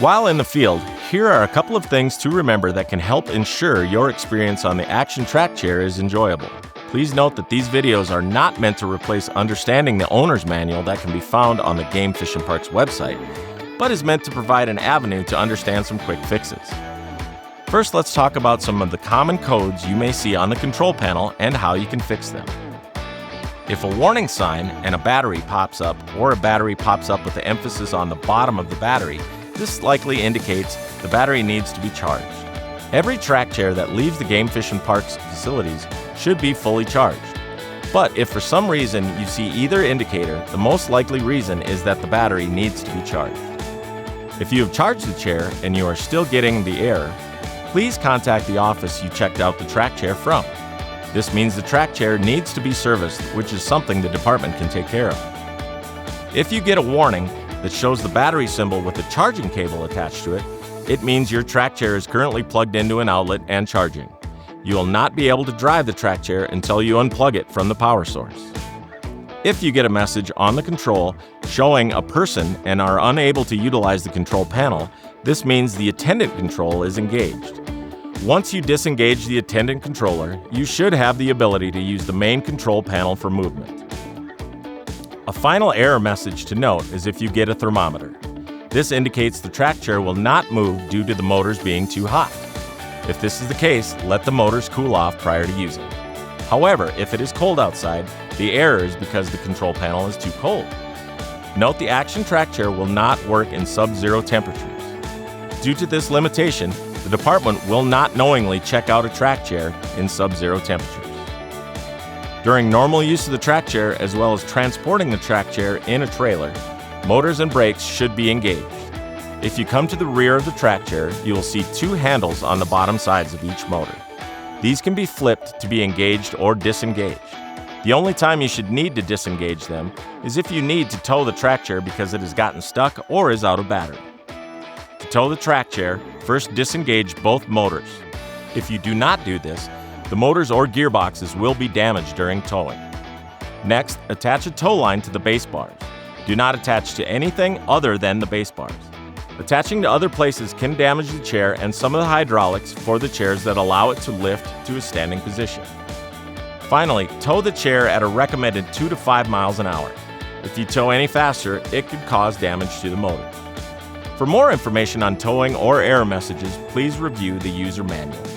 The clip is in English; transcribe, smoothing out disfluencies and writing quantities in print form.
While in the field, here are a couple of things to remember that can help ensure your experience on the Action Track Chair is enjoyable. Please note that these videos are not meant to replace understanding the owner's manual that can be found on the Game Fish and Parks website, but is meant to provide an avenue to understand some quick fixes. First, let's talk about some of the common codes you may see on the control panel and how you can fix them. If a warning sign and a battery pops up, or a battery pops up with the emphasis on the bottom of the battery, this likely indicates the battery needs to be charged. Every track chair that leaves the Game Fish and Parks facilities should be fully charged. But if for some reason you see either indicator, the most likely reason is that the battery needs to be charged. If you have charged the chair and you are still getting the error, please contact the office you checked out the track chair from. This means the track chair needs to be serviced, which is something the department can take care of. If you get a warning that shows the battery symbol with a charging cable attached to it, it means your track chair is currently plugged into an outlet and charging. You will not be able to drive the track chair until you unplug it from the power source. If you get a message on the control showing a person and are unable to utilize the control panel, this means the attendant control is engaged. Once you disengage the attendant controller, you should have the ability to use the main control panel for movement. A final error message to note is if you get a thermometer. This indicates the track chair will not move due to the motors being too hot. If this is the case, let the motors cool off prior to using. However, if it is cold outside, the error is because the control panel is too cold. Note the Action Track Chair will not work in sub-zero temperatures. Due to this limitation, the department will not knowingly check out a track chair in sub-zero temperatures. During normal use of the track chair, as well as transporting the track chair in a trailer, motors and brakes should be engaged. If you come to the rear of the track chair, you will see two handles on the bottom sides of each motor. These can be flipped to be engaged or disengaged. The only time you should need to disengage them is if you need to tow the track chair because it has gotten stuck or is out of battery. To tow the track chair, first disengage both motors. If you do not do this, the motors or gearboxes will be damaged during towing. Next, attach a tow line to the base bars. Do not attach to anything other than the base bars. Attaching to other places can damage the chair and some of the hydraulics for the chairs that allow it to lift to a standing position. Finally, tow the chair at a recommended 2 to 5 miles an hour. If you tow any faster, it could cause damage to the motors. For more information on towing or error messages, please review the user manual.